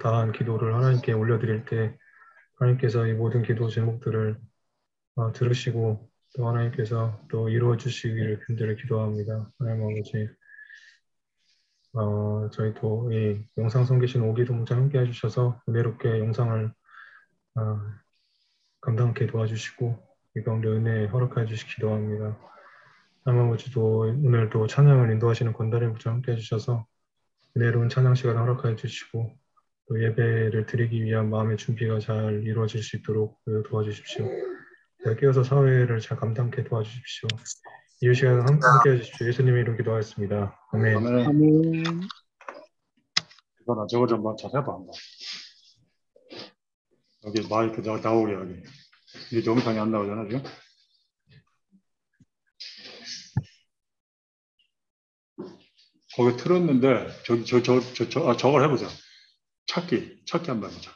다한 기도를 하나님께 올려드릴 때 하나님께서 이 모든 기도 제목들을 들으시고 또 하나님께서 또 이루어 주시기를 간절히 기도합니다. 하나님 아버지, 저희 또 이 영상 섬기신 오기도 목자 함께 해주셔서 은혜롭게 영상을 감당케 도와주시고 이 가운데 은혜 허락해 주시기 기도합니다. 하나님 아버지도 오늘도 찬양을 인도하시는 권다리 목자 함께 해주셔서 은혜로운 찬양 시간 허락해 주시고 또 예배를 드리기 위한 마음의 준비가 잘 이루어질 수 있도록 도와주십시오. 깨어서 사회를 잘 감당케 도와주십시오. 이 시간 함께 해주십시오. 예수님의 이름 기도하였습니다. 아멘. 아멘. 이거나 저거 좀 잘 해봐. 여기 마이크 나오게 여기. 이게 영상이 안 나오잖아 지금. 거기 틀었는데 저걸 해보자. 찾기 한번 해보자.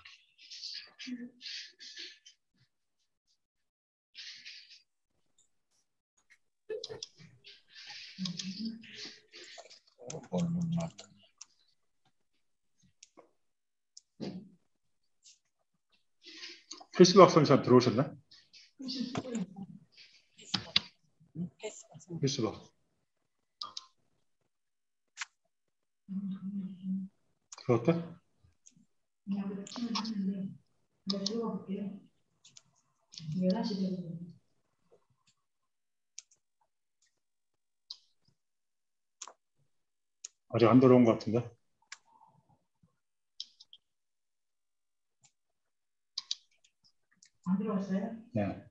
페이스북 선생 들어오셨나? 페이스북 들어왔대? 아직 안 들어온 것 같은데? 안 들어왔어요? 네.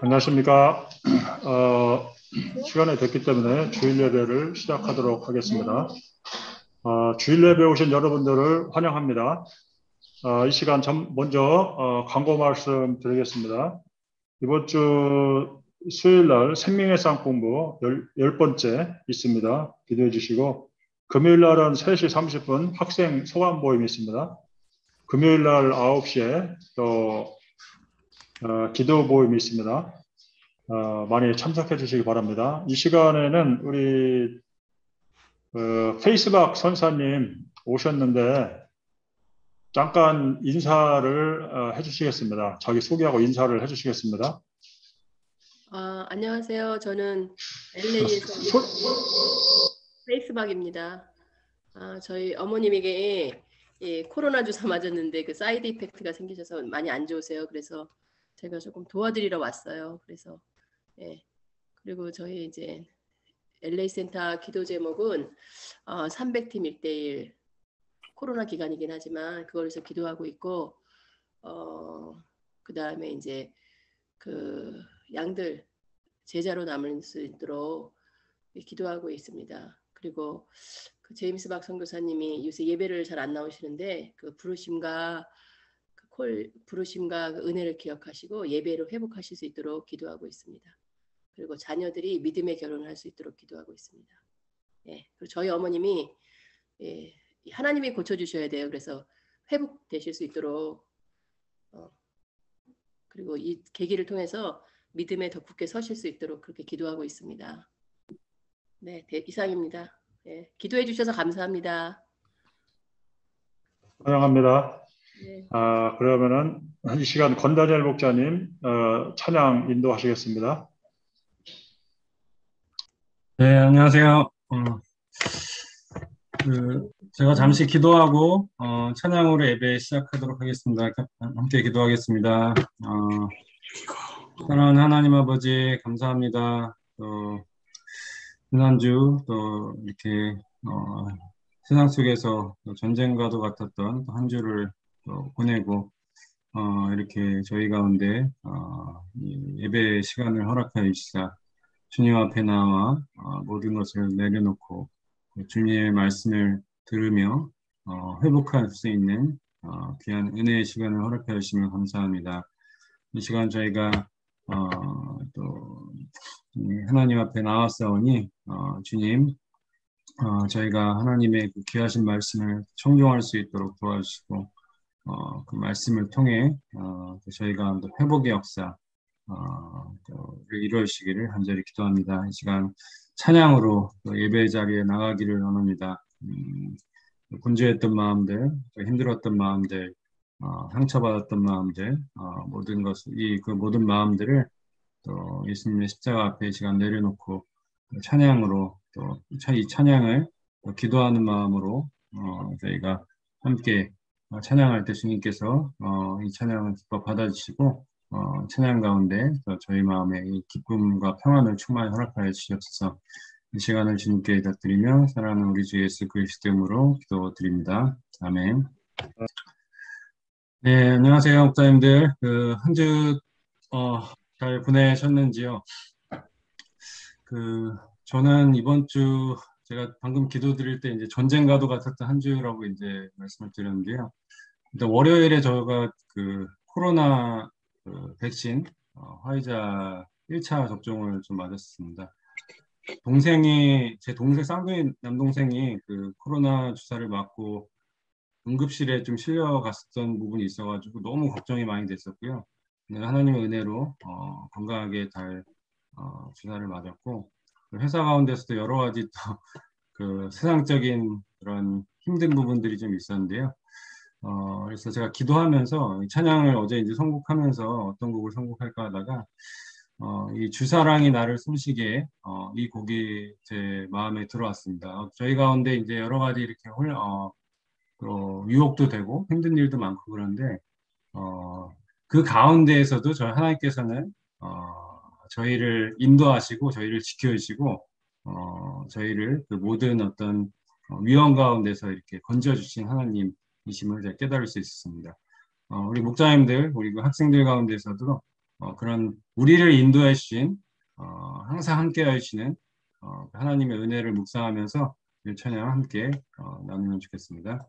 안녕하십니까. 시간이 됐기 때문에 주일 예배를 시작하도록 하겠습니다. 주일 예배 오신 여러분들을 환영합니다. 이 시간 먼저 광고 말씀 드리겠습니다. 이번 주 수요일 날 생명의 쌍 공부 10번째 있습니다. 기도해 주시고 금요일 날은 3시 30분 학생 소감 모임이 있습니다. 금요일 날 9시에 또 기도 모임이 있습니다. 많이 참석해 주시기 바랍니다. 이 시간에는 우리 페이스북 선사님 오셨는데 잠깐 인사를 해주시겠습니다. 자기 소개하고 인사를 해주시겠습니다. 안녕하세요. 저는 LA에서 페이스북입니다. 저희 어머님에게 코로나 주사 맞았는데 그 사이드 이펙트가 생기셔서 많이 안 좋으세요. 그래서 제가 조금 도와드리러 왔어요. 그래서 그리고 저희 이제 LA 센터 기도 제목은 300팀 1대1 코로나 기간이긴 하지만 그걸에서 기도하고 있고 그 다음에 이제 그 양들 제자로 남을 수 있도록 기도하고 있습니다. 그리고 그 제임스 박 선교사님이 요새 예배를 잘 안 나오시는데 그 부르심과 그 은혜를 기억하시고 예배로 회복하실 수 있도록 기도하고 있습니다. 그리고 자녀들이 믿음의 결혼을 할 수 있도록 기도하고 있습니다. 그리고 저희 어머님이 하나님이 고쳐주셔야 돼요. 그래서 회복되실 수 있도록 그리고 이 계기를 통해서 믿음에 더 굳게 서실 수 있도록 그렇게 기도하고 있습니다. 네, 이상입니다. 기도해 주셔서 감사합니다. 환영합니다. 네. 그러면은 이 시간 권다니엘 목자님 찬양 인도하시겠습니다. 네, 안녕하세요. 제가 잠시 기도하고 찬양으로 예배 시작하도록 하겠습니다. 함께 기도하겠습니다. 사랑하는 하나님 아버지 감사합니다. 지난주 또 이렇게 세상 속에서 전쟁과도 같았던 한 주를 보내고 이렇게 저희 가운데 예배 시간을 허락하여 주시사 주님 앞에 나와 모든 것을 내려놓고 주님의 말씀을 들으며 회복할 수 있는 귀한 은혜의 시간을 허락하여 주시면 감사합니다. 이 시간 저희가 또 하나님 앞에 나왔사오니 주님, 저희가 하나님의 그 귀하신 말씀을 청종할 수 있도록 도와주시고 그 말씀을 통해 저희가 또 회복의 역사 이루어지기를 간절히 기도합니다. 이 시간 찬양으로 예배 자리에 나가기를 원합니다. 분주했던 마음들, 힘들었던 마음들, 상처받았던 마음들, 모든 그 모든 마음들을 또 예수님의 십자가 앞에 이 시간 내려놓고 찬양으로 또 이 찬양을 기도하는 마음으로 저희가 함께 찬양할 때 주님께서 이 찬양을 기뻐 받아주시고 찬양 가운데 저희 마음에 이 기쁨과 평안을 충만히 허락하여 주시옵소서. 이 시간을 주님께 드리며 사랑하는 우리 주 예수 그리스도 이름으로 기도드립니다. 아멘. 네, 안녕하세요, 목사님들. 한 주 잘 보내셨는지요? 저는 이번 주 제가 방금 기도드릴 때 이제 전쟁과도 같았던 한 주라고 이제 말씀을 드렸는데요. 일단 월요일에 저가 코로나 백신 화이자 1차 접종을 좀 맞았습니다. 제 동생 쌍둥이 남동생이 코로나 주사를 맞고 응급실에 좀 실려갔었던 부분이 있어가지고 너무 걱정이 많이 됐었고요. 하나님의 은혜로 건강하게 잘 주사를 맞았고 회사 가운데서도 여러 가지 또 세상적인 그런 힘든 부분들이 좀 있었는데요. 그래서 제가 기도하면서 찬양을 어제 이제 선곡하면서 어떤 곡을 선곡할까 하다가 이 주사랑이 나를 숨쉬게 이 곡이 제 마음에 들어왔습니다. 저희 가운데 이제 여러 가지 이렇게 유혹도 되고 힘든 일도 많고 그런데 그 가운데에서도 하나님께서는 저희를 인도하시고 저희를 지켜주시고 저희를 그 모든 어떤 위험 가운데서 이렇게 건져주신 하나님이심을 제가 깨달을 수 있었습니다. 우리 목자님들, 우리 그 학생들 가운데서도 그런 우리를 인도해 주신 항상 함께 하시는 하나님의 은혜를 묵상하면서 이 찬양 함께 나누면 좋겠습니다.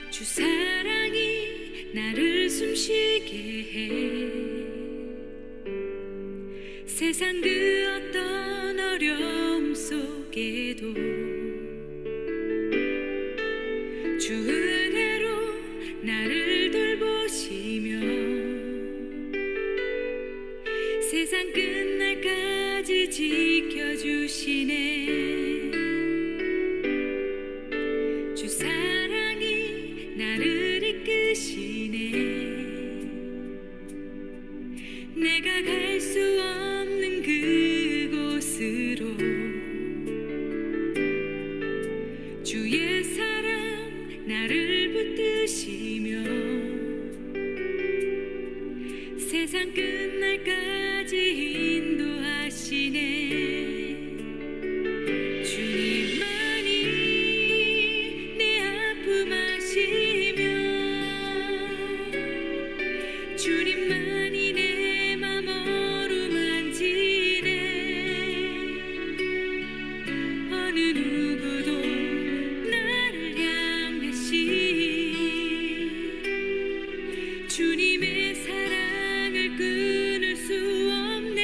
주 사랑이 나를 숨쉬게 해 세상 그 어떤 어려움 속에도 주 은혜로 나를 돌보시며 세상 끝날까지 지켜주시네. 주 사랑이 나를 이끄시네. 내가 갈 수 없는 그곳으로 주의 사랑 나를 붙드시며 세상 끝날까지 인도하시네. 주님의 사랑을 끊을 수 없네.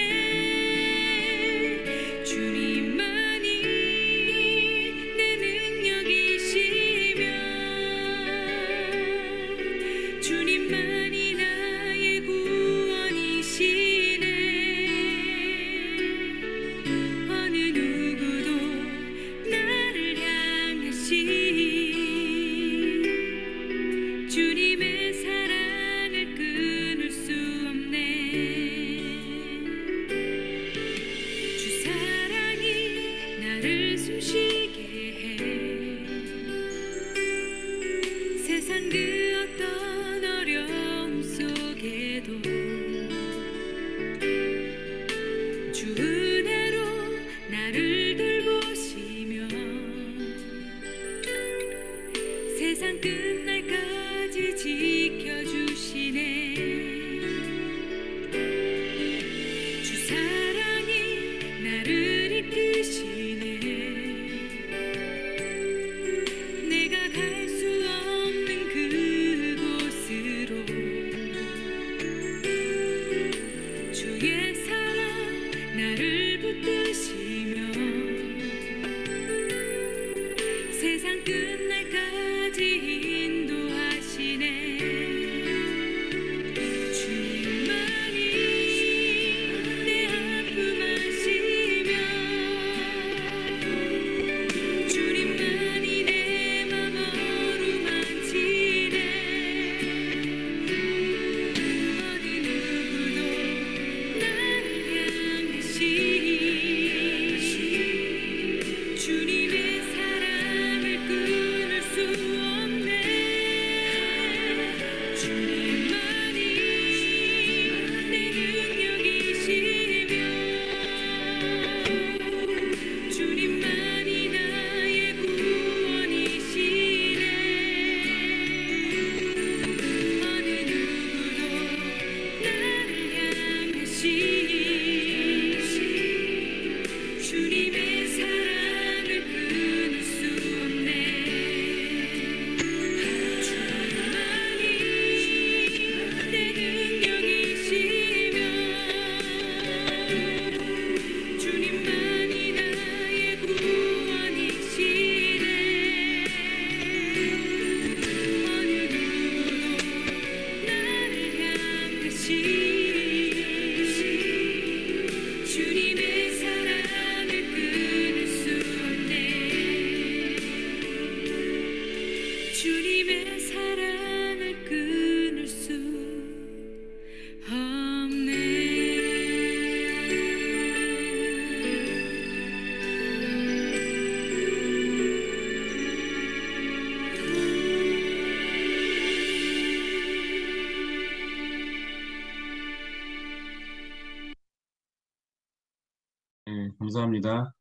감사합니다.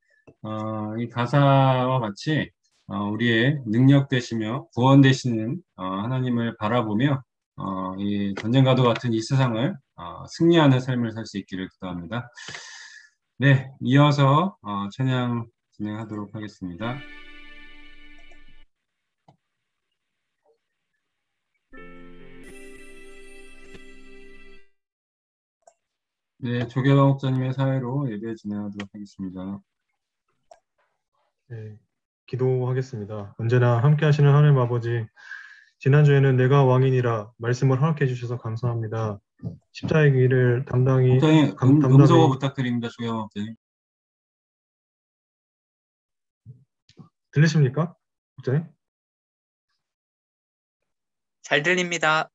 이 가사와 같이 우리의 능력 되시며 구원 되시는 하나님을 바라보며 이 전쟁과도 같은 이 세상을 승리하는 삶을 살 수 있기를 기도합니다. 네, 이어서 찬양 진행하도록 하겠습니다. 네, 조경호 목사님의 사회로 예배 진행하도록 하겠습니다. 네, 기도하겠습니다. 언제나 함께 하시는 하나님 아버지, 지난주에는 내가 왕이니라 말씀을 허락해 주셔서 감사합니다. 십자의 길을 담당히 목사님, 음소거 부탁드립니다. 조경호 목사님. 들리십니까? 목사님? 잘 들립니다.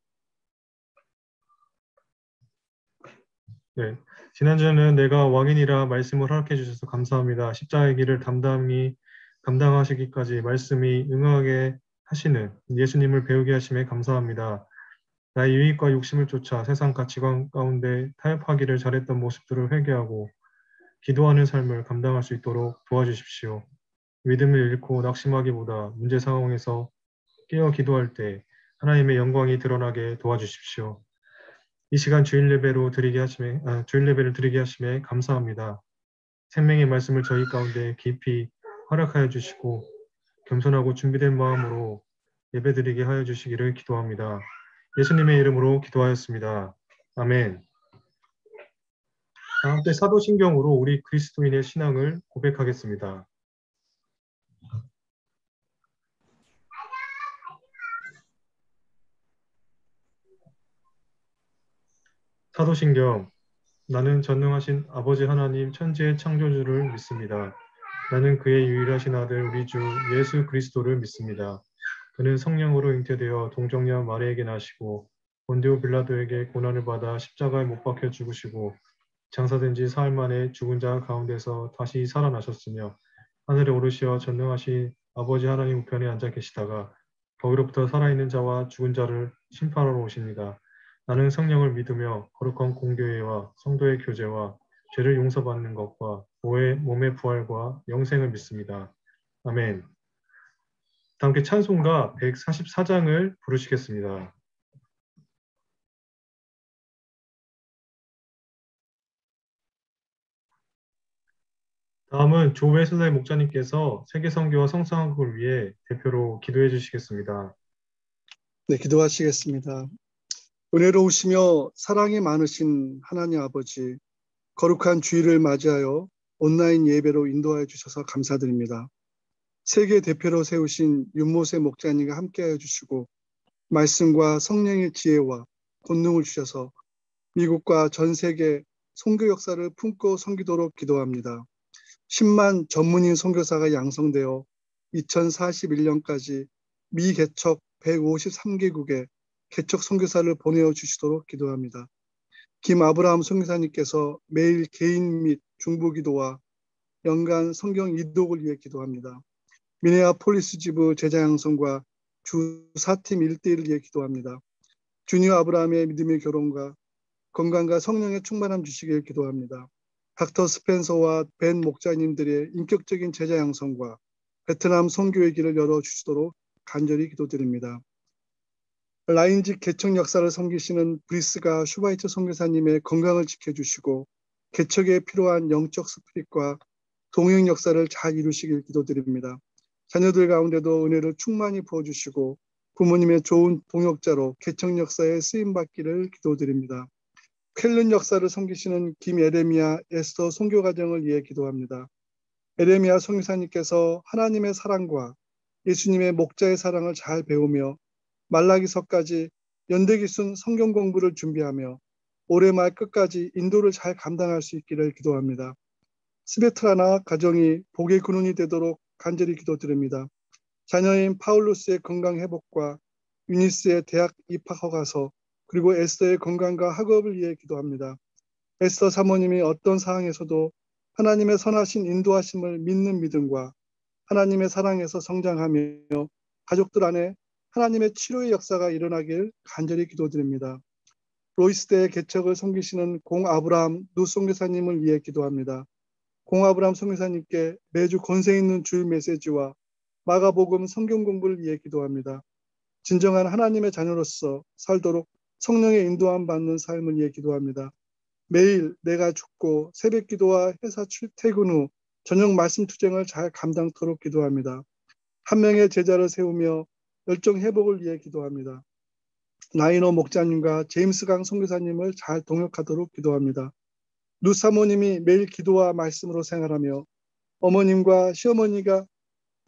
네, 지난주에는 내가 왕이니라 말씀을 허락해 주셔서 감사합니다. 십자의 길을 감당하시기까지 말씀이 응하게 하시는 예수님을 배우게 하심에 감사합니다. 나의 유익과 욕심을 쫓아 세상 가치관 가운데 타협하기를 잘했던 모습들을 회개하고 기도하는 삶을 감당할 수 있도록 도와주십시오. 믿음을 잃고 낙심하기보다 문제 상황에서 깨어 기도할 때 하나님의 영광이 드러나게 도와주십시오. 이 시간 주일 예배를 드리게 하심에 감사합니다. 생명의 말씀을 저희 가운데 깊이 허락하여 주시고 겸손하고 준비된 마음으로 예배드리게 하여 주시기를 기도합니다. 예수님의 이름으로 기도하였습니다. 아멘. 다음 때 사도신경으로 우리 그리스도인의 신앙을 고백하겠습니다. 사도신경. 나는 전능하신 아버지 하나님 천지의 창조주를 믿습니다. 나는 그의 유일하신 아들 우리 주 예수 그리스도를 믿습니다. 그는 성령으로 잉태되어 동정녀 마리에게 나시고 본디오 빌라도에게 고난을 받아 십자가에 못 박혀 죽으시고 장사된 지 사흘 만에 죽은 자 가운데서 다시 살아나셨으며 하늘에 오르시어 전능하신 아버지 하나님 우편에 앉아 계시다가 거기로부터 살아있는 자와 죽은 자를 심판하러 오십니다. 나는 성령을 믿으며 거룩한 공교회와 성도의 교제와 죄를 용서받는 것과 몸의 부활과 영생을 믿습니다. 아멘. 다 함께 찬송가 144장을 부르시겠습니다. 다음은 조 웨슬레 목사님께서 세계선교와 성쌍학을 위해 대표로 기도해 주시겠습니다. 네, 기도하시겠습니다. 은혜로우시며 사랑이 많으신 하나님 아버지, 거룩한 주일을 맞이하여 온라인 예배로 인도하여 주셔서 감사드립니다. 세계 대표로 세우신 윤모세 목자님과 함께하여 주시고 말씀과 성령의 지혜와 권능을 주셔서 미국과 전 세계 선교 역사를 품고 섬기도록 기도합니다. 10만 전문인 선교사가 양성되어 2041년까지 미 개척 153개국에 개척 선교사를 보내어 주시도록 기도합니다. 김아브라함 선교사님께서 매일 개인 및 중보기도와 연간 성경 이독을 위해 기도합니다. 미네아폴리스 지부 제자 양성과 주 4팀 1대1을 위해 기도합니다. 주니어 아브라함의 믿음의 결혼과 건강과 성령의 충만함 주시길 기도합니다. 닥터 스펜서와 벤 목자님들의 인격적인 제자 양성과 베트남 선교의 길을 열어주시도록 간절히 기도드립니다. 라인지 개척 역사를 섬기시는 브리스가 슈바이처 선교사님의 건강을 지켜주시고 개척에 필요한 영적 스피릿과 동행 역사를 잘 이루시길 기도드립니다. 자녀들 가운데도 은혜를 충만히 부어주시고 부모님의 좋은 동역자로 개척 역사에 쓰임받기를 기도드립니다. 쾰른 역사를 섬기시는 김에레미야 에스더 선교과정을 위해 기도합니다. 에레미야 선교사님께서 하나님의 사랑과 예수님의 목자의 사랑을 잘 배우며 말라기서까지 연대기순 성경 공부를 준비하며 올해 말 끝까지 인도를 잘 감당할 수 있기를 기도합니다. 스베트라나 가정이 복의 근원이 되도록 간절히 기도드립니다. 자녀인 파울루스의 건강 회복과 유니스의 대학 입학 허가서 그리고 에스더의 건강과 학업을 위해 기도합니다. 에스더 사모님이 어떤 상황에서도 하나님의 선하신 인도하심을 믿는 믿음과 하나님의 사랑에서 성장하며 가족들 안에 하나님의 치료의 역사가 일어나길 간절히 기도드립니다. 로이스대의 개척을 섬기시는 공 아브라함 누 선교사님을 위해 기도합니다. 공아브람 선교사님께 매주 권세 있는 주일 메시지와 마가복음 성경 공부를 위해 기도합니다. 진정한 하나님의 자녀로서 살도록 성령의 인도함 받는 삶을 위해 기도합니다. 매일 내가 죽고 새벽 기도와 회사 퇴근 후 저녁 말씀 투쟁을 잘 감당토록 기도합니다. 한 명의 제자를 세우며 열정 회복을 위해 기도합니다. 나인호 목자님과 제임스 강 선교사님을 잘 동역하도록 기도합니다. 루 사모님이 매일 기도와 말씀으로 생활하며 어머님과 시어머니가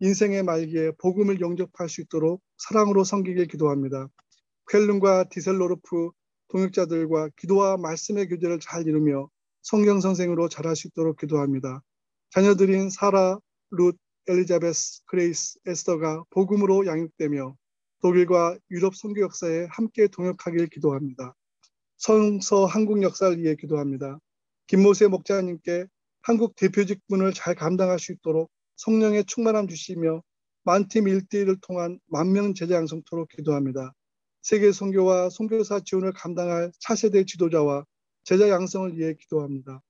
인생의 말기에 복음을 영접할 수 있도록 사랑으로 섬기길 기도합니다. 쾰른과 디셀로르프 동역자들과 기도와 말씀의 교제를 잘 이루며 성경 선생으로 자랄 수 있도록 기도합니다. 자녀들인 사라, 룻, 엘리자베스, 그레이스, 에스더가 복음으로 양육되며 독일과 유럽 선교 역사에 함께 동역하길 기도합니다. 성서 한국 역사를 위해 기도합니다. 김모세 목자님께 한국 대표 직분을 잘 감당할 수 있도록 성령의 충만함 주시며 만팀 1대1을 통한 만명 제자 양성토록 기도합니다. 세계 선교와 선교사 지원을 감당할 차세대 지도자와 제자 양성을 위해 기도합니다.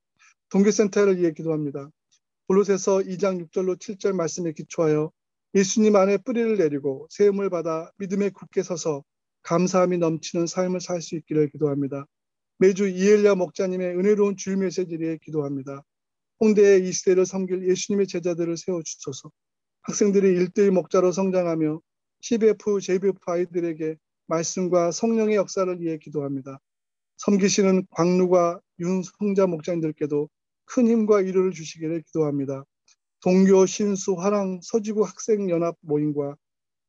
동계센터를 위해 기도합니다. 골로새서 2장 6절로 7절 말씀에 기초하여 예수님 안에 뿌리를 내리고 세움을 받아 믿음에 굳게 서서 감사함이 넘치는 삶을 살 수 있기를 기도합니다. 매주 이엘리야 목자님의 은혜로운 주일 메시지를 위해 기도합니다. 홍대의 이 시대를 섬길 예수님의 제자들을 세워주소서. 학생들이 1대1 목자로 성장하며 CBF, JBF 아이들에게 말씀과 성령의 역사를 위해 기도합니다. 섬기시는 광루과 윤성자 목자님들께도 큰 힘과 위로를 주시기를 기도합니다. 동교, 신수, 화랑, 서지구 학생연합 모임과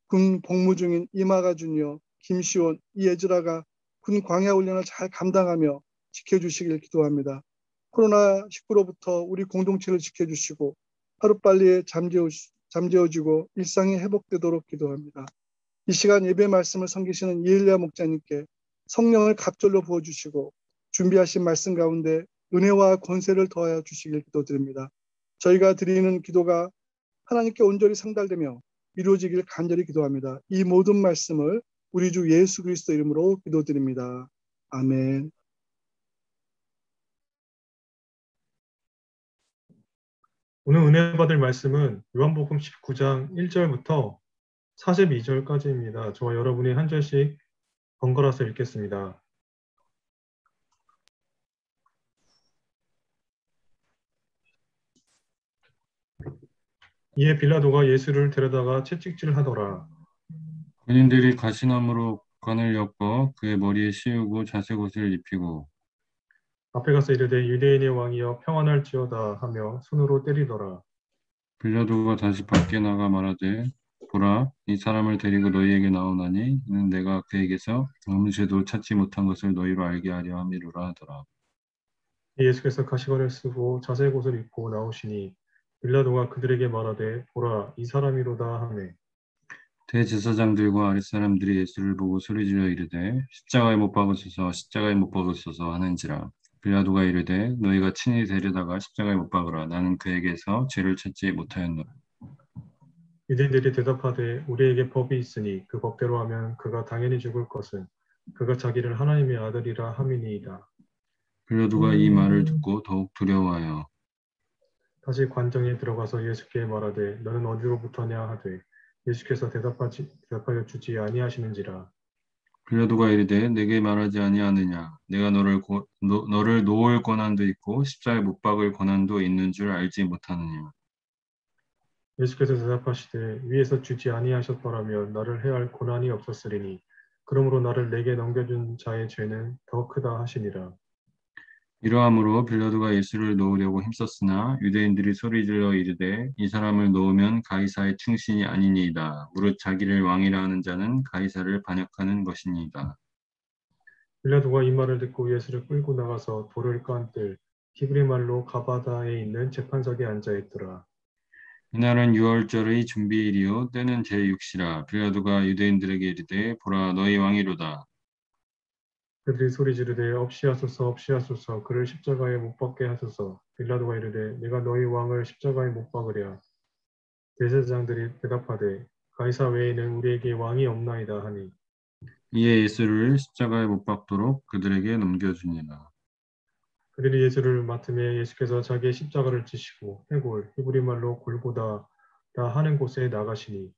군 복무 중인 이마가 주니어, 김시원, 이예즈라가 군 광야 훈련을 잘 감당하며 지켜주시길 기도합니다. 코로나19로부터 우리 공동체를 지켜주시고 하루빨리 잠재워지고 일상이 회복되도록 기도합니다. 이 시간 예배 말씀을 섬기시는 이엘리야 목자님께 성령을 갑절로 부어주시고 준비하신 말씀 가운데 은혜와 권세를 더하여 주시길 기도드립니다. 저희가 드리는 기도가 하나님께 온전히 상달되며 이루어지길 간절히 기도합니다. 이 모든 말씀을 우리 주 예수 그리스도 이름으로 기도드립니다. 아멘. 오늘 은혜 받을 말씀은 요한복음 19장 1절부터 42절까지입니다. 저와 여러분이 한 절씩 번갈아서 읽겠습니다. 이에 빌라도가 예수를 데려다가 채찍질하더라. 군인들이 가시나무로 관을 엮어 그의 머리에 씌우고 자색 옷을 입히고 앞에 가서 이르되 유대인의 왕이여 평안할지어다 하며 손으로 때리더라. 빌라도가 다시 밖에 나가 말하되 보라, 이 사람을 데리고 너희에게 나오나니 이는 내가 그에게서 아무 죄도 찾지 못한 것을 너희로 알게 하려 함이로라 하더라. 예수께서 가시관을 쓰고 자색 옷을 입고 나오시니 빌라도가 그들에게 말하되 보라 이 사람이로다 하매 대제사장들과 아랫사람들이 예수를 보고 소리질러 이르되 십자가에 못 박으소서 십자가에 못 박으소서 하는지라. 빌라도가 이르되 너희가 친히 데려다가 십자가에 못 박으라. 나는 그에게서 죄를 찾지 못하였노라. 유대인들이 대답하되 우리에게 법이 있으니 그 법대로 하면 그가 당연히 죽을 것은 그가 자기를 하나님의 아들이라 함이니이다. 빌라도가 이 말을 듣고 더욱 두려워하여 다시 관정에 들어가서 예수께 말하되 너는 어디로부터냐 하되 예수께서 대답하여 주지 아니하시는지라. 빌라도가 이르되 내게 말하지 아니하느냐 내가 너를 놓을 권한도 있고 십자가에 못 박을 권한도 있는 줄 알지 못하느냐. 예수께서 대답하시되 위에서 주지 아니하셨더라면 나를 해할 고난이 없었으리니 그러므로 나를 내게 넘겨준 자의 죄는 더 크다 하시니라. 이러함으로 빌라도가 예수를 놓으려고 힘썼으나 유대인들이 소리질러 이르되 이 사람을 놓으면 가이사의 충신이 아니니이다. 무릇 자기를 왕이라 하는 자는 가이사를 반역하는 것이니이다. 빌라도가 이 말을 듣고 예수를 끌고 나가서 돌을 깐들 히브리 말로 가바다에 있는 재판석에 앉아 있더라. 이날은 유월절의 준비일이요 때는 제6시라. 빌라도가 유대인들에게 이르되 보라 너희 왕이로다. 그들이 소리 지르되 없이하소서 없이하소서 그를 십자가에 못 박게 하소서. 빌라도가 이르되 내가 너희 왕을 십자가에 못 박으랴. 대제사장들이 대답하되 가이사 외에는 우리에게 왕이 없나이다 하니 이에 예수를 십자가에 못 박도록 그들에게 넘겨주니라. 그들이 예수를 맡음에 예수께서 자기의 십자가를 지시고 해골 히브리 말로 골고다라 하는 곳에 나가시니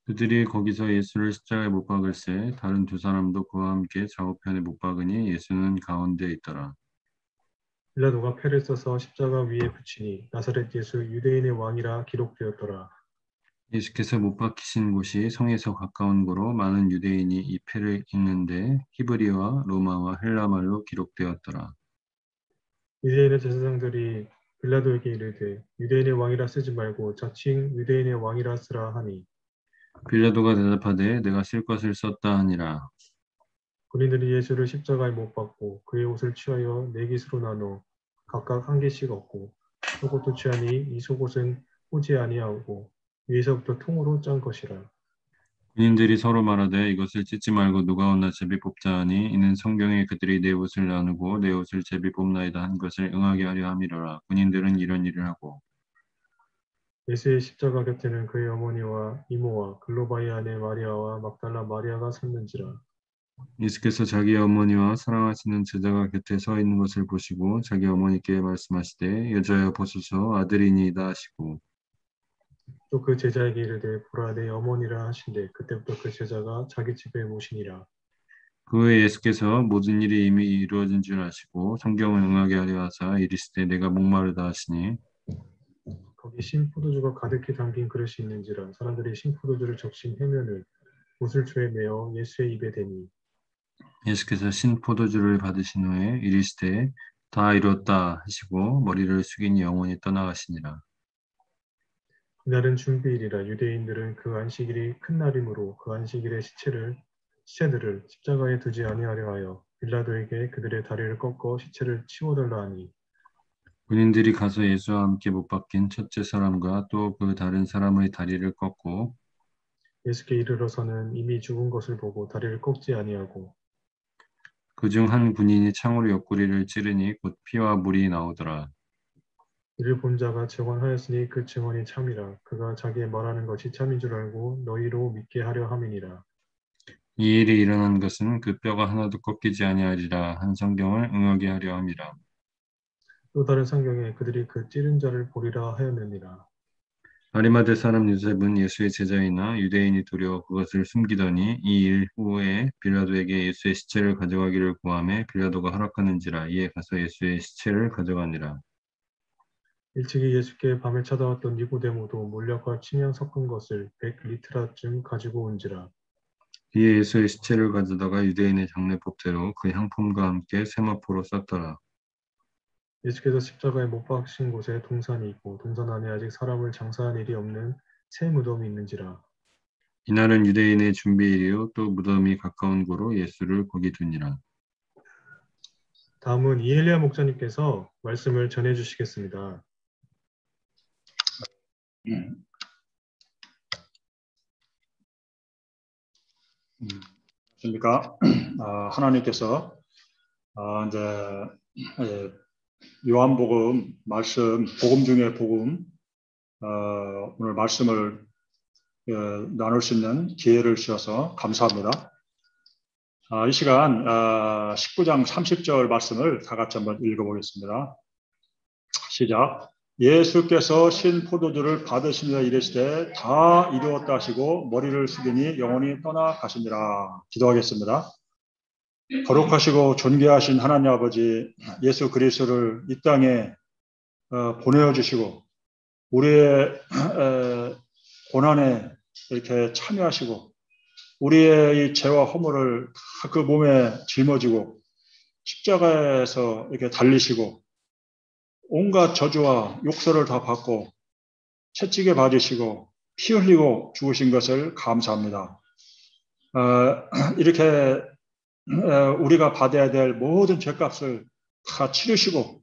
그들이 거기서 예수를 십자가에 못 박을새 다른 두 사람도 그와 함께 좌우편에 못 박으니 예수는 가운데에 있더라. 빌라도가 패를 써서 십자가 위에 붙이니 나사렛 예수 유대인의 왕이라 기록되었더라. 예수께서 못 박히신 곳이 성에서 가까운 고로 많은 유대인이 이 패를 읽는데 히브리와 로마와 헬라말로 기록되었더라. 유대인의 제사장들이 빌라도에게 이르되 유대인의 왕이라 쓰지 말고 자칭 유대인의 왕이라 쓰라 하니 빌라도가 대답하되 내가 쓸 것을 썼다 하니라. 군인들이 예수를 십자가에 못 박고 그의 옷을 취하여 네 깃으로 나눠 각각 한 개씩 얻고 속옷도 취하니 이 속옷은 호지 아니하고 위에서부터 통으로 짠 것이라. 군인들이 서로 말하되 이것을 찢지 말고 누가 얻나 제비 뽑자 하니 이는 성경에 그들이 내 옷을 나누고 내 옷을 제비 뽑나이다 한 것을 응하게 하려 함이로라. 군인들은 이런 일을 하고 예수의 십자가 곁에는 그의 어머니와 이모와 글로바의 아내 마리아와 막달라 마리아가 섰는지라. 예수께서 자기 어머니와 사랑하시는 제자가 곁에 서 있는 것을 보시고 자기 어머니께 말씀하시되 여자여 보소서 아들이니이다 하시고 또 그 제자에게 이르되 보라 내 어머니라 하신대 그때부터 그 제자가 자기 집에 모시니라. 그 후에 예수께서 모든 일이 이미 이루어진 줄 아시고 성경을 응하게 하려 하사 이르시되 내가 목마르다 하시니 거기 신포도주가 가득히 담긴 그릇이 있는지라. 사람들이 신포도주를 적신 해면을 우슬초에 메어 예수의 입에 대니 예수께서 신포도주를 받으신 후에 이르시되 다 이뤘다 하시고 머리를 숙이니 영원히 떠나가시니라. 이날은 준비일이라. 유대인들은 그 안식일이 큰 날이므로 그 안식일의 시체들을 십자가에 두지 아니하려 하여 빌라도에게 그들의 다리를 꺾어 시체를 치워달라 하니 군인들이 가서 예수와 함께 못 박힌 첫째 사람과 또 그 다른 사람의 다리를 꺾고 예수께 이르러서는 이미 죽은 것을 보고 다리를 꺾지 아니하고 그중 한 군인이 창으로 옆구리를 찌르니 곧 피와 물이 나오더라. 이를 본 자가 증언하였으니 그 증언이 참이라. 그가 자기의 말하는 것이 참인 줄 알고 너희로 믿게 하려 함이니라. 이 일이 일어난 것은 그 뼈가 하나도 꺾이지 아니하리라 한 성경을 응하게 하려 함이라. 또 다른 성경에 그들이 그 찌른 자를 보리라 하였느니라. 아리마대 사람 요셉은 예수의 제자이나 유대인이 두려워 그것을 숨기더니 이 일 후에 빌라도에게 예수의 시체를 가져가기를 구하매 빌라도가 허락하는지라. 이에 가서 예수의 시체를 가져가니라. 일찍이 예수께 밤에 찾아왔던 니고데모도 몰약과 침향 섞은 것을 100리트라쯤 가지고 온지라. 이에 예수의 시체를 가져다가 유대인의 장례법대로 그 향품과 함께 세마포로 쌌더라. 예수께서 십자가에 못 박힌 곳에 동산이 있고 동산 안에 아직 사람을 장사한 일이 없는 새 무덤이 있는지라. 이날은 유대인의 준비일이요 또 무덤이 가까운 고로 예수를 거기 두니라. 다음은 이엘리야 목사님께서 말씀을 전해 주시겠습니다. 그러니까 하나님께서 이제 요한복음 말씀, 복음 중에 복음 오늘 말씀을 나눌 수 있는 기회를 주셔서 감사합니다. 이 시간 19장 30절 말씀을 다 같이 한번 읽어보겠습니다. 시작. 예수께서 신 포도주를 받으시며 이르시되 다 이루었다 하시고 머리를 숙이니 영원히 떠나가시니라. 기도하겠습니다. 거룩하시고 존귀하신 하나님 아버지, 예수 그리스도를 이 땅에 보내어주시고 우리의 고난에 이렇게 참여하시고 우리의 이 죄와 허물을 그 몸에 짊어지고 십자가에서 이렇게 달리시고 온갖 저주와 욕설을 다 받고 채찍에 맞으시고 피 흘리고 죽으신 것을 감사합니다. 이렇게 우리가 받아야 될 모든 죄값을 다 치르시고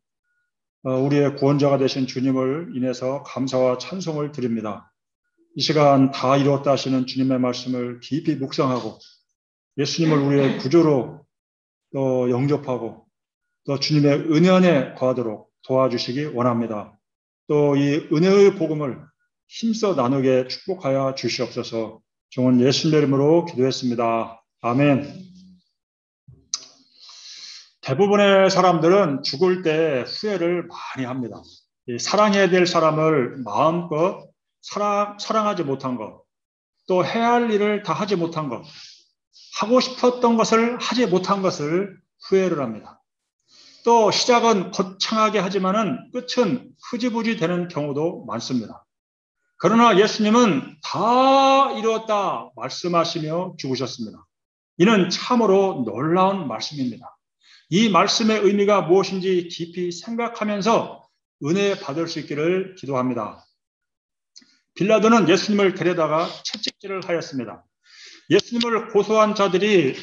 우리의 구원자가 되신 주님을 인해서 감사와 찬송을 드립니다. 이 시간 다 이루었다 하시는 주님의 말씀을 깊이 묵상하고 예수님을 우리의 구주로 또 영접하고 또 주님의 은혜 안에 거하도록 도와주시기 원합니다. 또 이 은혜의 복음을 힘써 나누게 축복하여 주시옵소서. 종은 예수님의 이름으로 기도했습니다. 아멘. 대부분의 사람들은 죽을 때 후회를 많이 합니다. 사랑해야 될 사람을 마음껏 사랑하지 못한 것, 또 해야 할 일을 다 하지 못한 것, 하고 싶었던 것을 하지 못한 것을 후회를 합니다. 또 시작은 거창하게 하지만은 끝은 흐지부지 되는 경우도 많습니다. 그러나 예수님은 다 이루었다 말씀하시며 죽으셨습니다. 이는 참으로 놀라운 말씀입니다. 이 말씀의 의미가 무엇인지 깊이 생각하면서 은혜 받을 수 있기를 기도합니다. 빌라도는 예수님을 데려다가 채찍질을 하였습니다. 예수님을 고소한 자들이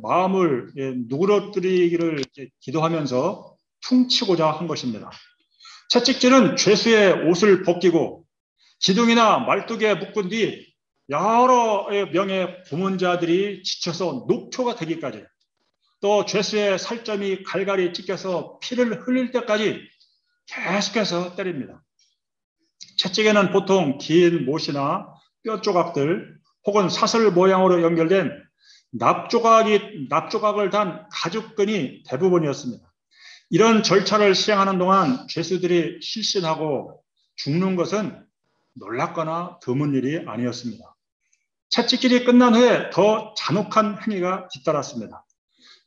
마음을 누그러뜨리기를 기도하면서 퉁치고자 한 것입니다. 채찍질은 죄수의 옷을 벗기고 기둥이나 말뚝에 묶은 뒤 여러 명의 고문자들이 지쳐서 녹초가 되기까지, 또 죄수의 살점이 갈갈이 찢겨서 피를 흘릴 때까지 계속해서 때립니다. 채찍에는 보통 긴 못이나 뼈 조각들 혹은 사슬 모양으로 연결된 납조각을 단 가죽끈이 대부분이었습니다. 이런 절차를 시행하는 동안 죄수들이 실신하고 죽는 것은 놀랍거나 드문 일이 아니었습니다. 채찍질이 끝난 후에 더 잔혹한 행위가 뒤따랐습니다.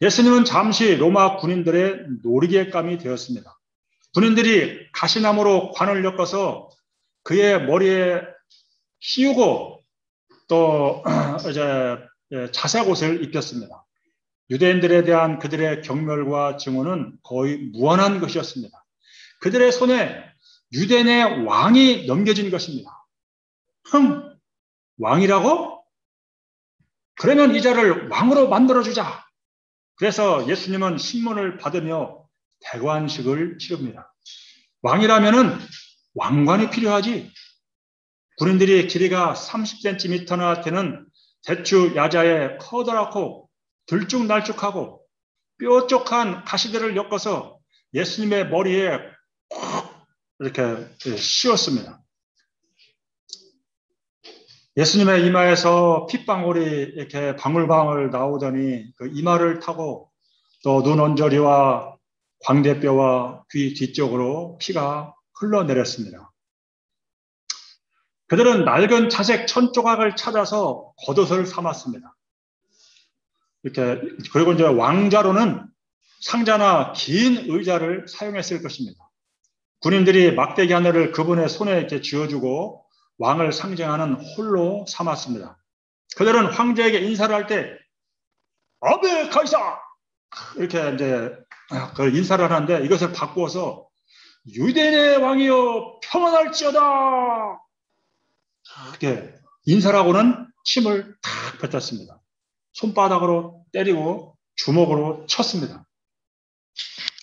예수님은 잠시 로마 군인들의 놀이개감이 되었습니다. 군인들이 가시나무로 관을 엮어서 그의 머리에 씌우고 또 이제 자색 옷을 입혔습니다. 유대인들에 대한 그들의 경멸과 증오는 거의 무한한 것이었습니다. 그들의 손에 유대인의 왕이 넘겨진 것입니다. 왕이라고? 그러면 이 자를 왕으로 만들어주자. 그래서 예수님은 신문을 받으며 대관식을 치릅니다. 왕이라면은 왕관이 필요하지. 군인들이 길이가 30cm나 되는 대추 야자에 커다랗고 들쭉날쭉하고 뾰족한 가시들을 엮어서 예수님의 머리에 이렇게 씌웠습니다. 예수님의 이마에서 핏방울이 이렇게 방울방울 나오더니 그 이마를 타고 또 눈 언저리와 광대뼈와 귀 뒤쪽으로 피가 흘러내렸습니다. 그들은 낡은 자색 1000조각을 찾아서 겉옷을 삼았습니다. 이렇게, 그리고 이제 왕자로는 상자나 긴 의자를 사용했을 것입니다. 군인들이 막대기 하나를 그분의 손에 이렇게 쥐어주고 왕을 상징하는 홀로 삼았습니다. 그들은 황제에게 인사를 할 때 아베 카이사 이렇게 이제 그 인사를 하는데 이것을 바꾸어서 유대인의 왕이여 평안할지어다 이렇게 인사를 하고는 침을 탁 뱉었습니다. 손바닥으로 때리고 주먹으로 쳤습니다.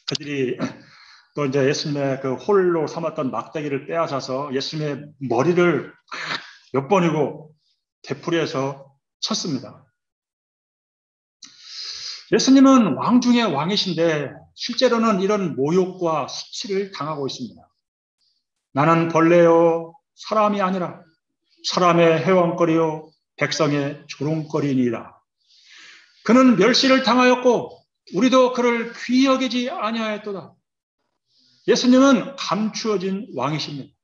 그들이 또 이제 예수님의 그 홀로 삼았던 막대기를 빼앗아서 예수님의 머리를 몇 번이고 되풀이해서 쳤습니다. 예수님은 왕 중의 왕이신데 실제로는 이런 모욕과 수치를 당하고 있습니다. 나는 벌레요 사람이 아니라 사람의 해왕거리요 백성의 조롱거리니라. 그는 멸시를 당하였고 우리도 그를 귀히 여기지 아니하였도다. 예수님은 감추어진 왕이십니다.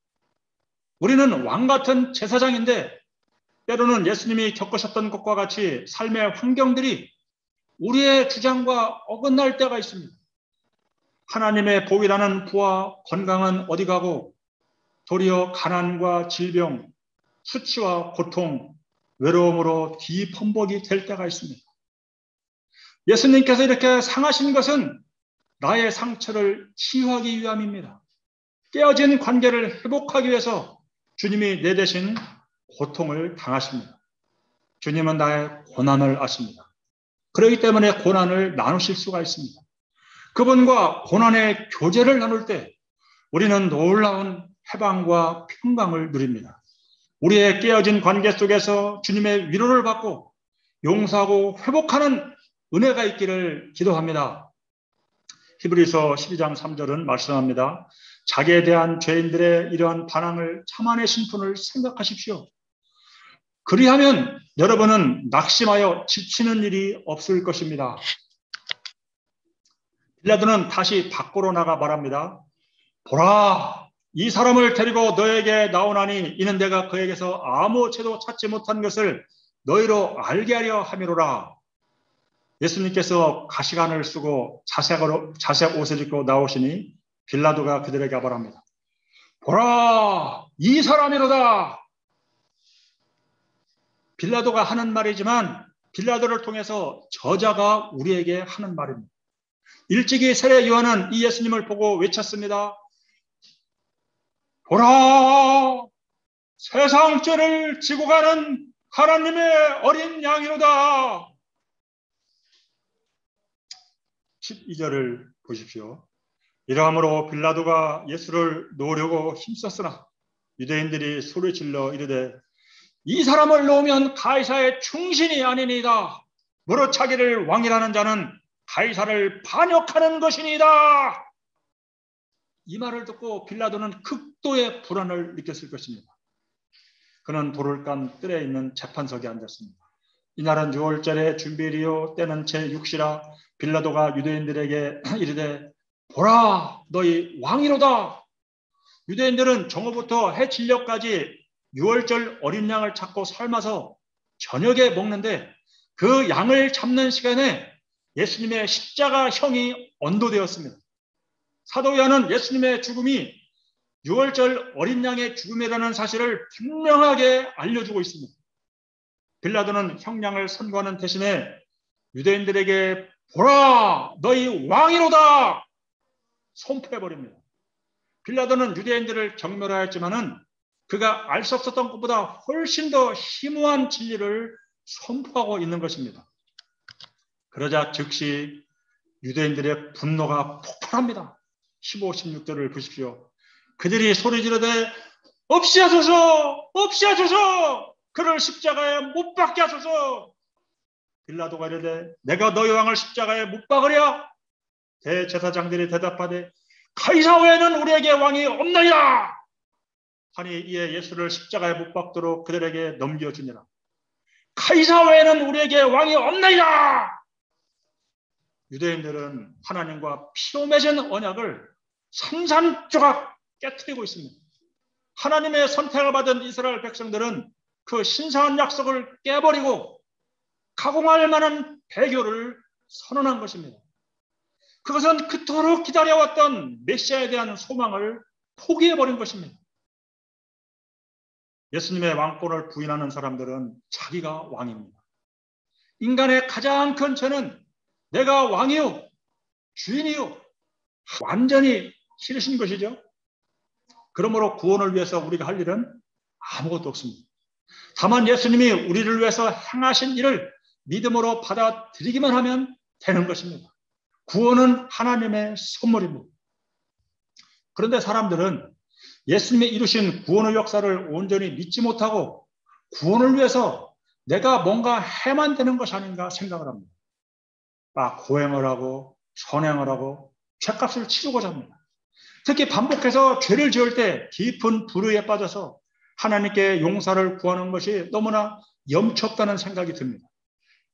우리는 왕 같은 제사장인데 때로는 예수님이 겪으셨던 것과 같이 삶의 환경들이 우리의 주장과 어긋날 때가 있습니다. 하나님의 복이라는 부와 건강은 어디 가고 도리어 가난과 질병, 수치와 고통, 외로움으로 뒤범벅이 될 때가 있습니다. 예수님께서 이렇게 상하신 것은 나의 상처를 치유하기 위함입니다. 깨어진 관계를 회복하기 위해서 주님이 내 대신 고통을 당하십니다. 주님은 나의 고난을 아십니다. 그렇기 때문에 고난을 나누실 수가 있습니다. 그분과 고난의 교제를 나눌 때 우리는 놀라운 해방과 평강을 누립니다. 우리의 깨어진 관계 속에서 주님의 위로를 받고 용서하고 회복하는 은혜가 있기를 기도합니다. 히브리서 12장 3절은 말씀합니다. 자기에 대한 죄인들의 이러한 반항을 참아내신 분을 생각하십시오. 그리하면 여러분은 낙심하여 지치는 일이 없을 것입니다. 빌라도는 다시 밖으로 나가 말합니다. 보라, 이 사람을 데리고 너에게 나오나니 이는 내가 그에게서 아무 죄도 찾지 못한 것을 너희로 알게 하려 함이로라. 예수님께서 가시관을 쓰고 자색 옷을 입고 나오시니 빌라도가 그들에게 말합니다. 보라, 이 사람이로다. 빌라도가 하는 말이지만 빌라도를 통해서 저자가 우리에게 하는 말입니다. 일찍이 세례 요한은 이 예수님을 보고 외쳤습니다. 보라, 세상 죄를 지고 가는 하나님의 어린 양이로다. 12절을 보십시오. 이러함으로 빌라도가 예수를 놓으려고 힘썼으나 유대인들이 소리질러 이르되 이 사람을 놓으면 가이사의 충신이 아니니이다. 무릇 자기를 왕이라는 자는 가이사를 반역하는 것이니이다. 이 말을 듣고 빌라도는 극도의 불안을 느꼈을 것입니다. 그는 돌을 깐 뜰에 있는 재판석에 앉았습니다. 이날은 6월절의 준비일이요 때는 제6시라. 빌라도가 유대인들에게 이르되 보라, 너희 왕이로다. 유대인들은 정오부터 해 진려까지 6월절 어린 양을 잡고 삶아서 저녁에 먹는데 그 양을 잡는 시간에 예수님의 십자가 형이 언도되었습니다. 사도 요한은 예수님의 죽음이 6월절 어린 양의 죽음이라는 사실을 분명하게 알려주고 있습니다. 빌라도는 형량을 선고하는 대신에 유대인들에게 보라, 너희 왕이로다 선포해버립니다. 빌라도는 유대인들을 경멸하였지만은 그가 알 수 없었던 것보다 훨씬 더 심오한 진리를 선포하고 있는 것입니다. 그러자 즉시 유대인들의 분노가 폭발합니다. 15, 16절을 보십시오. 그들이 소리 지르되 없이 하소서, 없이 하소서, 그를 십자가에 못 박게 하소서. 빌라도가 이르되 내가 너희 왕을 십자가에 못 박으랴? 대제사장들이 대답하되 가이사 외에는 우리에게 왕이 없나이다 하니 이에 예수를 십자가에 못 박도록 그들에게 넘겨주니라. 가이사 외에는 우리에게 왕이 없나이다. 유대인들은 하나님과 피로 맺은 언약을 산산조각 깨트리고 있습니다. 하나님의 선택을 받은 이스라엘 백성들은 그 신성한 약속을 깨버리고 가공할 만한 배교를 선언한 것입니다. 그것은 그토록 기다려왔던 메시아에 대한 소망을 포기해버린 것입니다. 예수님의 왕권을 부인하는 사람들은 자기가 왕입니다. 인간의 가장 큰 죄는 내가 왕이요, 주인이요, 완전히 싫으신 것이죠. 그러므로 구원을 위해서 우리가 할 일은 아무것도 없습니다. 다만 예수님이 우리를 위해서 행하신 일을 믿음으로 받아들이기만 하면 되는 것입니다. 구원은 하나님의 선물입니다. 그런데 사람들은 예수님이 이루신 구원의 역사를 온전히 믿지 못하고 구원을 위해서 내가 뭔가 해만 되는 것이 아닌가 생각을 합니다. 고행을 하고 선행을 하고 죄값을 치르고자 합니다. 특히 반복해서 죄를 지을 때 깊은 불의에 빠져서 하나님께 용서를 구하는 것이 너무나 염치없다는 생각이 듭니다.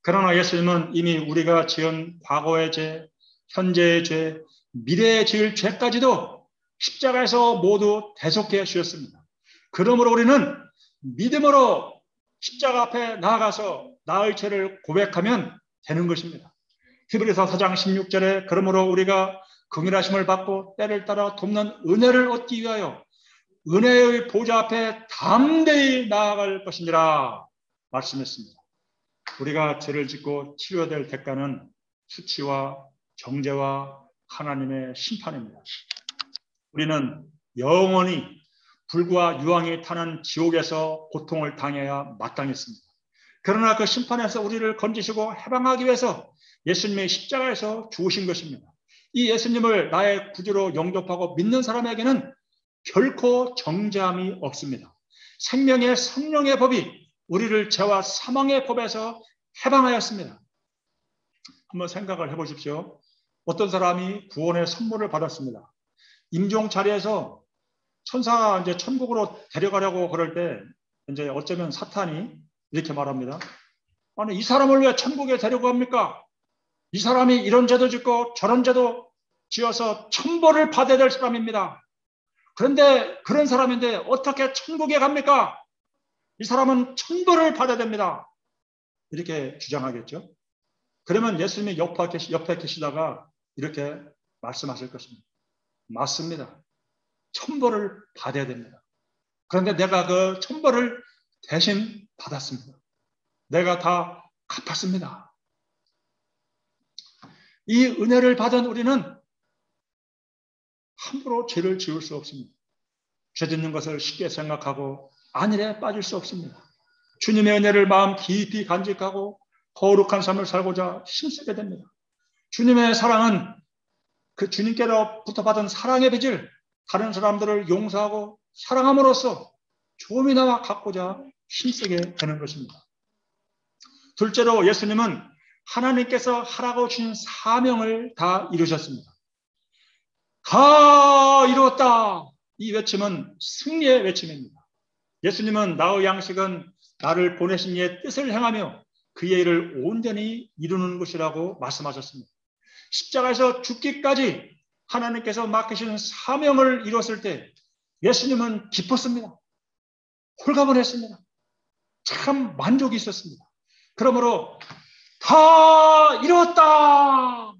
그러나 예수님은 이미 우리가 지은 과거의 죄, 현재의 죄, 미래에 지을 죄까지도 십자가에서 모두 대속해 주셨습니다. 그러므로 우리는 믿음으로 십자가 앞에 나아가서 나의 죄를 고백하면 되는 것입니다. 히브리서 4장 16절에 그러므로 우리가 긍휼하심을 받고 때를 따라 돕는 은혜를 얻기 위하여 은혜의 보좌 앞에 담대히 나아갈 것이니라 말씀했습니다. 우리가 죄를 짓고 치료해야 될 대가는 수치와 정죄와 하나님의 심판입니다. 우리는 영원히 불과 유황이 타는 지옥에서 고통을 당해야 마땅했습니다. 그러나 그 심판에서 우리를 건지시고 해방하기 위해서 예수님이 십자가에서 죽으신 것입니다. 이 예수님을 나의 구주로 영접하고 믿는 사람에게는 결코 정죄함이 없습니다. 생명의 성령의 법이 우리를 죄와 사망의 법에서 해방하였습니다. 한번 생각을 해보십시오. 어떤 사람이 구원의 선물을 받았습니다. 임종 자리에서 천사가 이제 천국으로 데려가려고 그럴 때 이제 어쩌면 사탄이 이렇게 말합니다. 아니, 이 사람을 왜 천국에 데려갑니까? 이 사람이 이런 죄도 짓고 저런 죄도 지어서 천벌을 받아야 될 사람입니다. 그런데 그런 사람인데 어떻게 천국에 갑니까? 이 사람은 천벌을 받아야 됩니다. 이렇게 주장하겠죠. 그러면 예수님이 옆에 계시다가 이렇게 말씀하실 것입니다. 맞습니다. 천벌을 받아야 됩니다. 그런데 내가 그 천벌을 대신 받았습니다. 내가 다 갚았습니다. 이 은혜를 받은 우리는 함부로 죄를 지을 수 없습니다. 죄 짓는 것을 쉽게 생각하고 안일에 빠질 수 없습니다. 주님의 은혜를 마음 깊이 간직하고 거룩한 삶을 살고자 힘쓰게 됩니다. 주님의 사랑은 그 주님께로부터 받은 사랑의 빚을 다른 사람들을 용서하고 사랑함으로써 조금이나마 갖고자 힘쓰게 되는 것입니다. 둘째로 예수님은 하나님께서 하라고 주신 사명을 다 이루셨습니다. 다 이루었다. 이 외침은 승리의 외침입니다. 예수님은 나의 양식은 나를 보내신 이의 뜻을 행하며 그의 일을 온전히 이루는 것이라고 말씀하셨습니다. 십자가에서 죽기까지 하나님께서 맡기신 사명을 이뤘을 때 예수님은 기뻤습니다. 홀가분했습니다. 참 만족이 있었습니다. 그러므로 다 이루었다.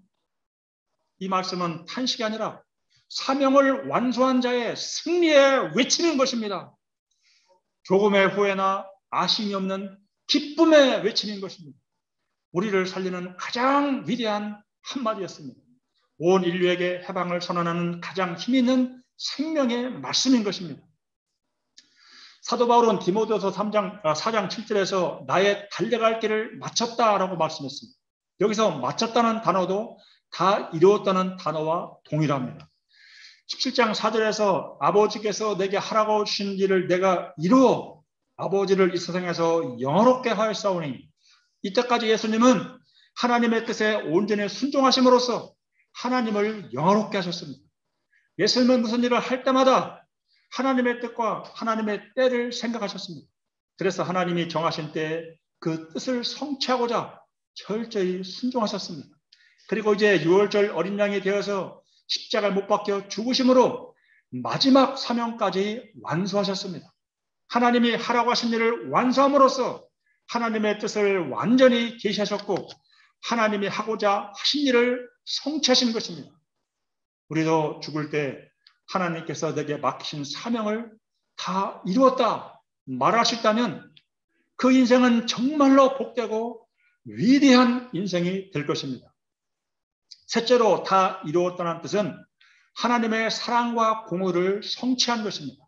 이 말씀은 탄식이 아니라 사명을 완수한 자의 승리의 외침인 것입니다. 조금의 후회나 아쉬움이 없는 기쁨의 외침인 것입니다. 우리를 살리는 가장 위대한 한마디였습니다. 온 인류에게 해방을 선언하는 가장 힘 있는 생명의 말씀인 것입니다. 사도 바울은 디모데후서 4장 7절에서 나의 달려갈 길을 마쳤다라고 말씀했습니다. 여기서 마쳤다는 단어도 다 이루었다는 단어와 동일합니다. 17장 4절에서 아버지께서 내게 하라고 주신 일을 내가 이루어 아버지를 이 세상에서 영화롭게 하였사오니, 이때까지 예수님은 하나님의 뜻에 온전히 순종하심으로써 하나님을 영화롭게 하셨습니다. 예수님은 무슨 일을 할 때마다 하나님의 뜻과 하나님의 때를 생각하셨습니다. 그래서 하나님이 정하신 때에 그 뜻을 성취하고자 철저히 순종하셨습니다. 그리고 이제 6월절 어린 양이 되어서 십자가에 못 박혀 죽으심으로 마지막 사명까지 완수하셨습니다. 하나님이 하라고 하신 일을 완수함으로써 하나님의 뜻을 완전히 계시하셨고 하나님이 하고자 하신 일을 성취하신 것입니다. 우리도 죽을 때 하나님께서 내게 맡기신 사명을 다 이루었다 말할 수 있다면 그 인생은 정말로 복되고 위대한 인생이 될 것입니다. 셋째로 다 이루었다는 뜻은 하나님의 사랑과 공의를 성취한 것입니다.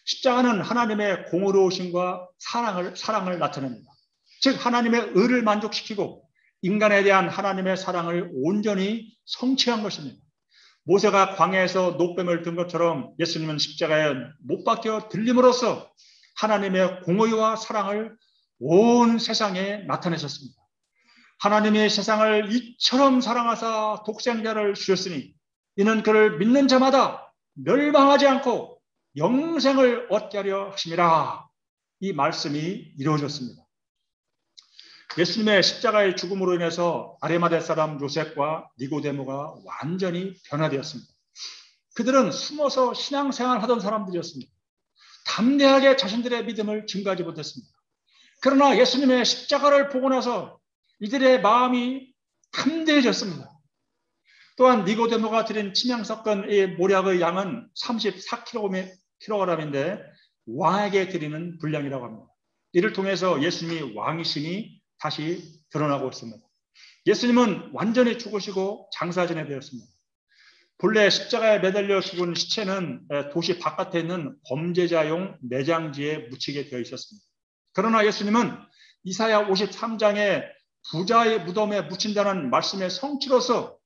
십자가는 하나님의 공의로우심과 사랑을 나타냅니다. 즉 하나님의 의를 만족시키고 인간에 대한 하나님의 사랑을 온전히 성취한 것입니다. 모세가 광야에서 녹뱀을 든 것처럼 예수님은 십자가에 못 박혀 들림으로써 하나님의 공의와 사랑을 온 세상에 나타내셨습니다. 하나님이 세상을 이처럼 사랑하사 독생자를 주셨으니 이는 그를 믿는 자마다 멸망하지 않고 영생을 얻게 하려 하심이라. 이 말씀이 이루어졌습니다. 예수님의 십자가의 죽음으로 인해서 아리마대 사람 요셉과 니고데모가 완전히 변화되었습니다. 그들은 숨어서 신앙생활 하던 사람들이었습니다. 담대하게 자신들의 믿음을 증거하지 못했습니다. 그러나 예수님의 십자가를 보고 나서 이들의 마음이 담대해졌습니다. 또한 니고데모가 드린 침향석건의 모략의 양은 34kg인데 왕에게 드리는 분량이라고 합니다. 이를 통해서 예수님이 왕이심이 다시 드러나고 있습니다. 예수님은 완전히 죽으시고 장사진에 되었습니다. 본래 십자가에 매달려 죽은 시체는 도시 바깥에 있는 범죄자용 매장지에 묻히게 되어 있었습니다. 그러나 예수님은 이사야 53장에 부자의 무덤에 묻힌다는 말씀의 성취로서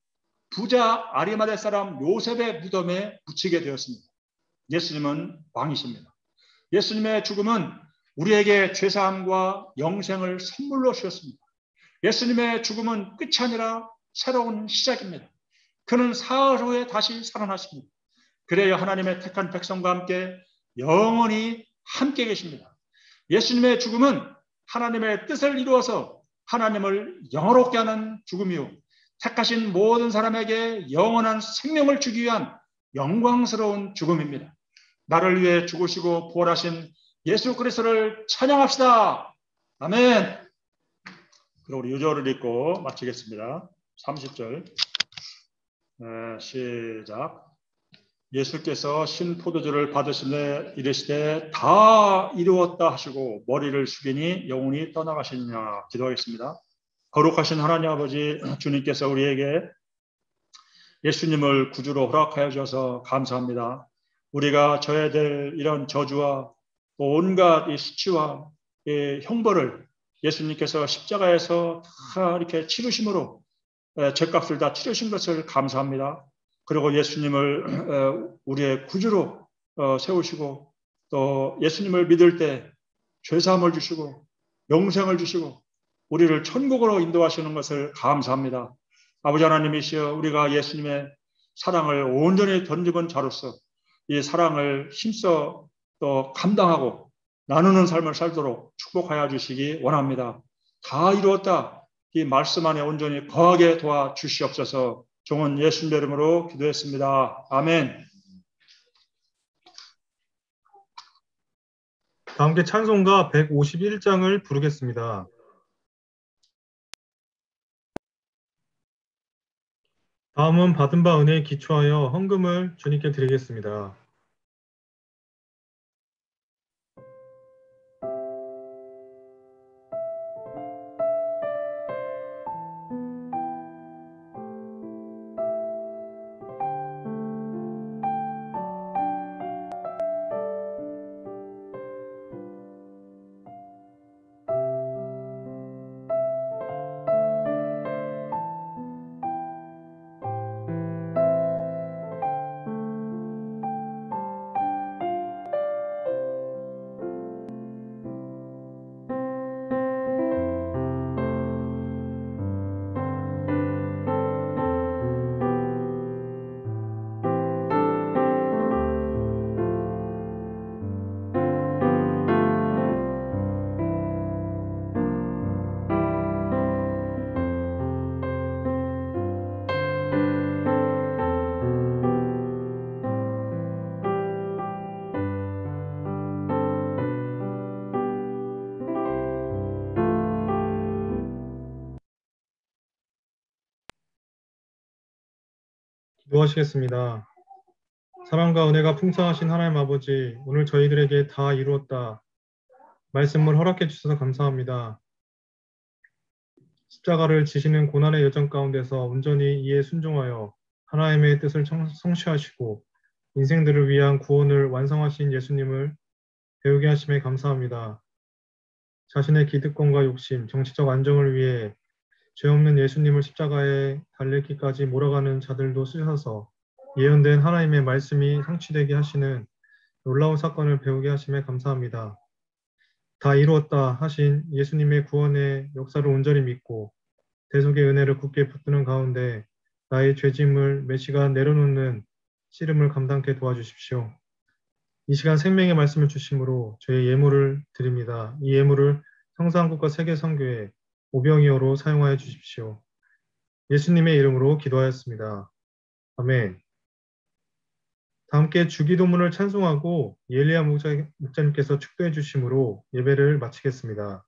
부자 아리마대 사람 요셉의 무덤에 묻히게 되었습니다. 예수님은 왕이십니다. 예수님의 죽음은 우리에게 죄사함과 영생을 선물로 주셨습니다. 예수님의 죽음은 끝이 아니라 새로운 시작입니다. 그는 사흘 후에 다시 살아나십니다. 그래야 하나님의 택한 백성과 함께 영원히 함께 계십니다. 예수님의 죽음은 하나님의 뜻을 이루어서 하나님을 영화롭게 하는 죽음이요 택하신 모든 사람에게 영원한 생명을 주기 위한 영광스러운 죽음입니다. 나를 위해 죽으시고 부활하신 예수 그리스도를 찬양합시다. 아멘. 그리고 우리 유저를 읽고 마치겠습니다. 30절 시작. 예수께서 신 포도주를 받으시되 이르시되 다 이루었다 하시고 머리를 숙이니 영혼이 떠나가시니라. 기도하겠습니다. 거룩하신 하나님 아버지, 주님께서 우리에게 예수님을 구주로 허락하여 주셔서 감사합니다. 우리가 져야 될 이런 저주와 또 온갖 이 수치와 이 형벌을 예수님께서 십자가에서 다 이렇게 치르심으로 죄값을 다 치르신 것을 감사합니다. 그리고 예수님을 우리의 구주로 세우시고 또 예수님을 믿을 때 죄사함을 주시고 영생을 주시고 우리를 천국으로 인도하시는 것을 감사합니다. 아버지 하나님이시여, 우리가 예수님의 사랑을 온전히 던지건 자로서 이 사랑을 힘써 또 감당하고 나누는 삶을 살도록 축복하여 주시기 원합니다. 다 이루었다. 이 말씀 안에 온전히 거하게 도와주시옵소서. 종은 예수님의 이름으로 기도했습니다. 아멘. 다 함께 찬송가 151장을 부르겠습니다. 다음은 받은 바 은혜에 기초하여 헌금을 주님께 드리겠습니다. 기도하시겠습니다. 사랑과 은혜가 풍성하신 하나님 아버지, 오늘 저희들에게 다 이루었다 말씀을 허락해 주셔서 감사합니다. 십자가를 지시는 고난의 여정 가운데서 온전히 이에 순종하여 하나님의 뜻을 성취하시고 인생들을 위한 구원을 완성하신 예수님을 배우게 하심에 감사합니다. 자신의 기득권과 욕심, 정치적 안정을 위해 죄 없는 예수님을 십자가에 달리기까지 몰아가는 자들도 쓰셔서 예언된 하나님의 말씀이 성취되게 하시는 놀라운 사건을 배우게 하심에 감사합니다. 다 이루었다 하신 예수님의 구원의 역사를 온전히 믿고 대속의 은혜를 굳게 붙드는 가운데 나의 죄짐을 매 시간 내려놓는 씨름을 감당케 도와주십시오. 이 시간 생명의 말씀을 주심으로 저의 예물을 드립니다. 이 예물을 성사한국과 세계선교회 오병이어로 사용하여 주십시오. 예수님의 이름으로 기도하였습니다. 아멘. 다 함께 주기도문을 찬송하고 예리아 목자님께서 축도해 주심으로 예배를 마치겠습니다.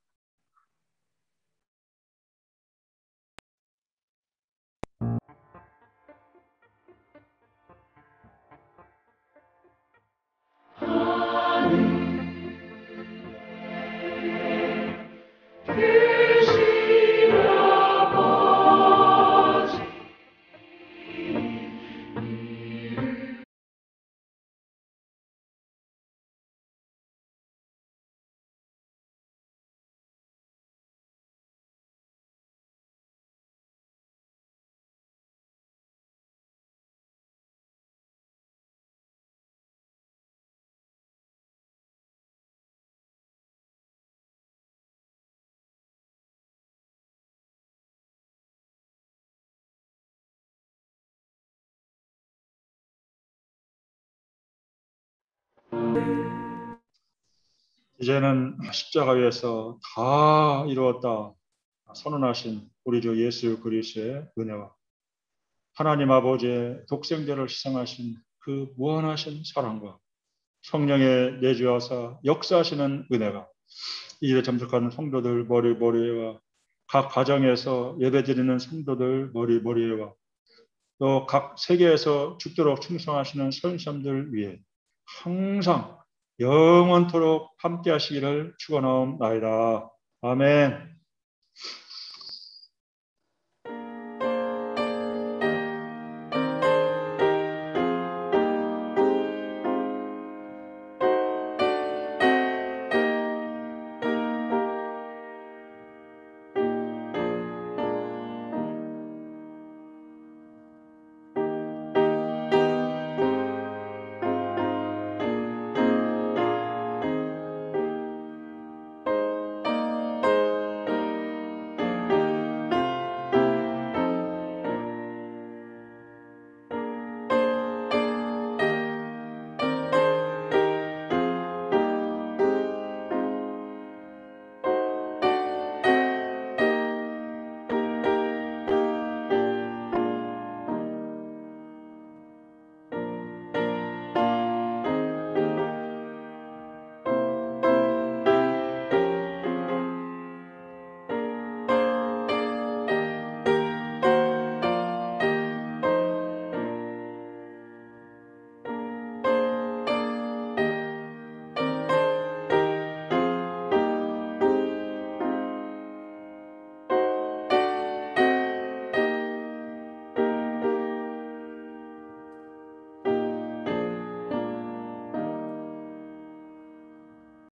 이제는 십자가 위에서 다 이루었다 선언하신 우리 주 예수 그리스도의 은혜와 하나님 아버지의 독생자를 희생하신 그 무한하신 사랑과 성령의 내주하사 역사하시는 은혜가 이 일에 참석하는 성도들 머리머리와 각 가정에서 예배드리는 성도들 머리머리와 또 각 세계에서 죽도록 충성하시는 선생님들 위해 항상 영원토록 함께 하시기를 축원하옵나이다. 아멘.